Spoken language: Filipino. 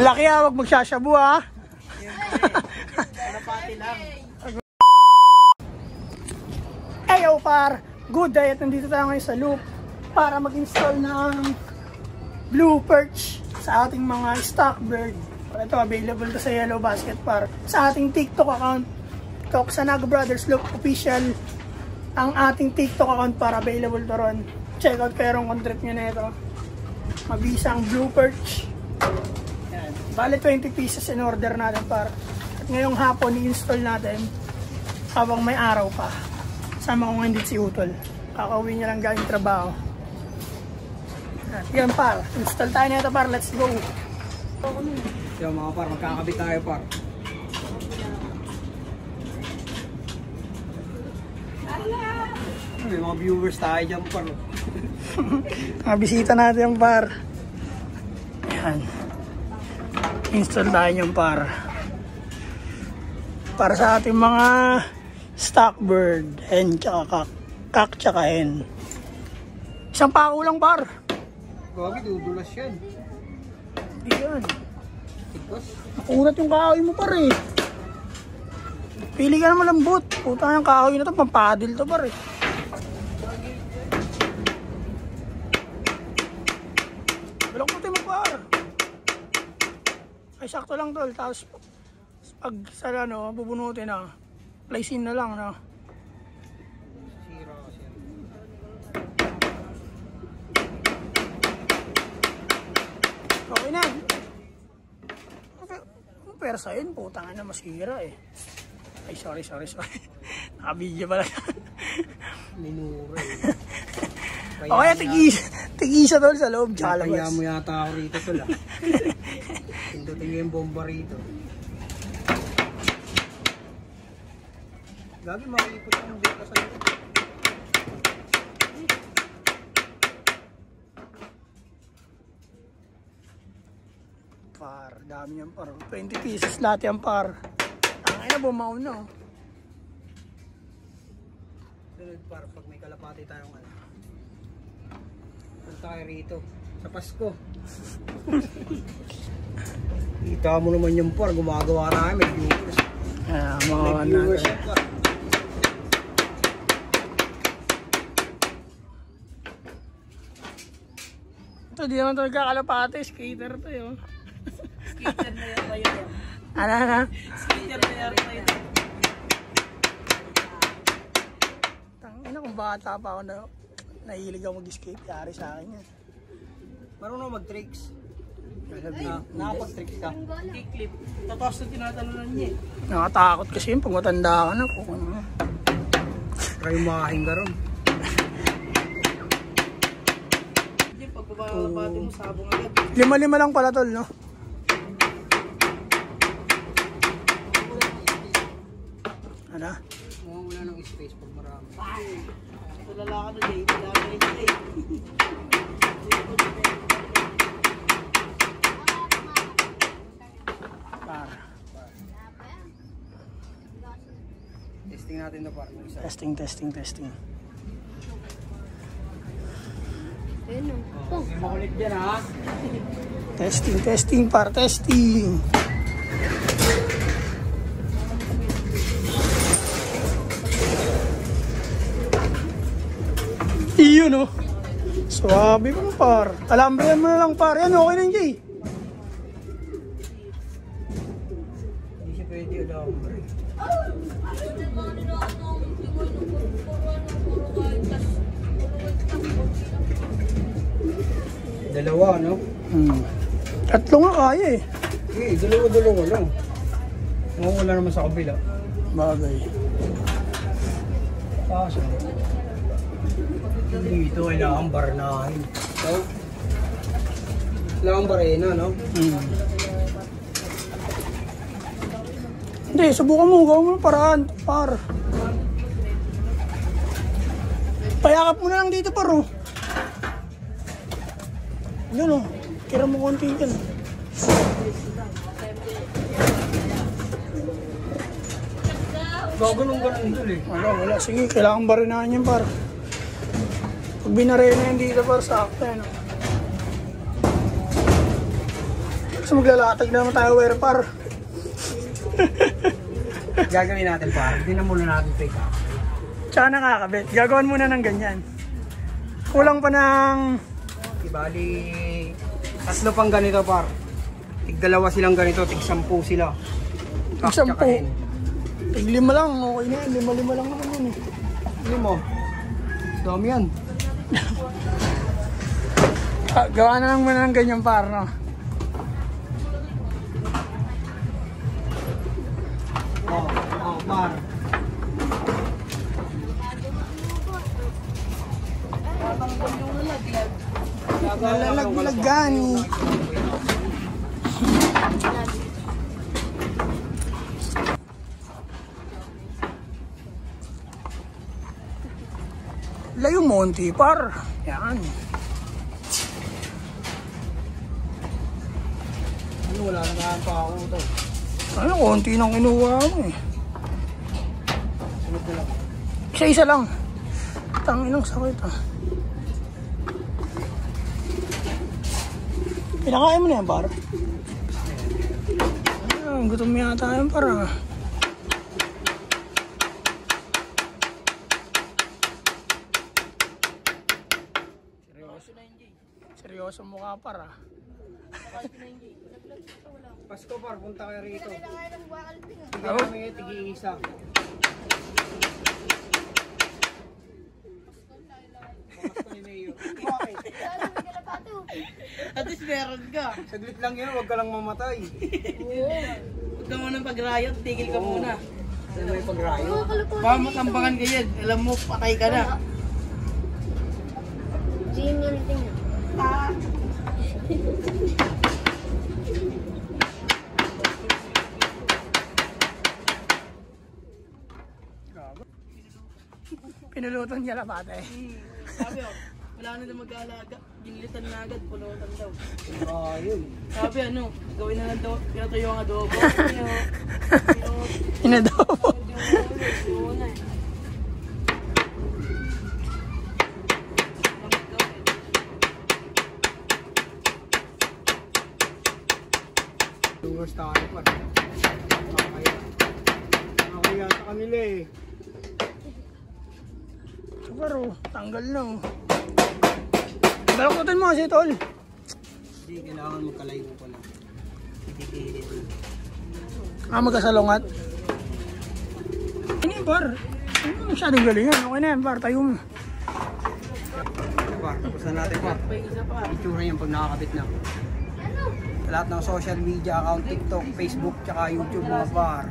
Laki ha, wag magsasyabu ha. Kalapati lang. Ayo par, good day at nandito tayo ngayon sa Loop para mag-install ng Blue Perch sa ating mga stock bird. Ito, available to sa Yellow Basket par. Sa ating TikTok account, Toksanaga Brothers Loop Official, ang ating TikTok account para available to ron. Check out kayo rong content nyo na ito. Mabisang Blue Perch. Yan. Bale 20 pieces in order natin par. At ngayong hapon i-install natin habang may araw pa. Sama ko ngayon dito si Utol. Kakauwi niya lang galing trabaho. At yan par. Install tayo na ito par. Let's go. So mga par, magkakabit tayo par. May mga viewers tayo dyan par. Mga bisita natin yung par. Yan. Install tayo yung par. Para sa ating mga stock bird. Hen tsaka kak tsaka hen. Isang pako lang par. Gagi, dudulas yan. Hindi yan. Tigos. Nakunat yung kahoy mo par eh. Pili ka naman lambot. Puta yung kahoy na ito. Pampadil to par eh. Balok mo tayo mo par. Ay sakto lang tol. Tapos pag sa ano, bubunutin na. Place in na lang na. Sira kasi. Okay na. Ang persa yun, putang na masira eh. Ay sorry. Nakabidyo pala. Minura eh. Okay, tigisa tol sa loob. Kaya mo yata ako rito tol ah. Pindutin yung bomba rito. Gagi, makikipot ang dito sa loob. Par, dami yan par. 20 pieces lahat yan par. Ang ina, bumaw na oh. Sunod par, pag may kalapati tayong ano. Punta kayo rito. Sa Pasko. Kita mo naman yung par, gumagawa na may viewers. Mga viewers yan par. Ito, di naman ito nagkakalapate. Skater ito yun. Skater na yan kayo. Ano? Skater na yan kayo. Tangina, kung bata pa ako na nahilig ako mag-skate, yari sa akin yan. Marunong mag-tricks. Nakapag-tricks ka? Kick-clip. Tapos na tinatalunan niya eh. Nakatakot kasi yun, pag matanda ka na. Try mahing ka ron. Hindi, pag pabalapati mo, sabong agad. 5 lang pala tol, no? Ano? Wala ng space pag marami. Tulala ka na Jay, tulala ka na Jay. Testing natin na par. Testing. Ayun o. May makulit dyan ha. Testing par, testing. Iyon no. Swabe mo par. Alambrihan mo na lang par. Yan okay na yun Jay. Hindi siya pwede alambre. Dalawa no? Tatlo nga kaya eh. Okay, dalawa lang. Wala naman sa kabila. Bagay. Kaso dito kailangan barnahin. So, kailangan barena, no? Hindi, subukan mo. Gawin mo ng paraan. Par. Payakap mo na lang dito par oh. Yun oh. Kira mo konti dyan. Ganun dun eh. Wala. Sige, kailangan barinahan yan par. Pag binarena yan dito par, sakto yan oh. Kasi maglalatag naman tayo wire par. Gagawin natin par. Hindi na muna natin take out. Tsaka nakakabit. Gagawan muna ng ganyan. Kulang pa ng... Bali, 3 pang ganito par. Tig-2 silang ganito, tig-10 sila. Tig-10. Tig-5 lang, okay na yan. 5 lang naman yun eh. 5. Dami yan. Gawa na lang muna ng ganyan par, no? Par. Nalalaglagan. Layo monti par. Yan. Ano, wala na nga pa ako ito. Ano, konti nang kinuha mo eh. Sunod na lang. Isa-isa lang. Tanginang sakit ah. Pinakain mo na yan, par? Ayun, gutom yata yan, par ah. Seryoso mukha, par ah. Pasko par, punta kayo rito. Sige Oh. namin, tigi-isa. Pasko ni Mayo. Bakit? At least meron ka. Saglit lang yun, huwag ka lang mamatay. Oo. Huwag ka muna pagrayot, tigil ka muna. Ano may pagrayo? Baka matambangan ka yan. Alam mo, patay ka na. Pinulutan niya lapate. Sabi o, wala na na mag-aalaga. Ginilitan na agad, pulutan daw. Ayun. Sabi ano, gawin na lang daw, pinatuyo ang adobo. Inadobo. Lugos tayo pa. Nakakaya sa kanila eh. Pero, tanggal na oh. Balaktutin mo kasi, tol. Hindi, kailangan magkalayo ko lang. Itigilid. Magkasalungat. Ano yan, par? Ano masyadong galingan? Okay na yan, par. Tayo mo. Par, tapos na natin par. Itsura yan pag nakakabit na. Sa lahat ng social media account, TikTok, Facebook, tsaka YouTube mga par.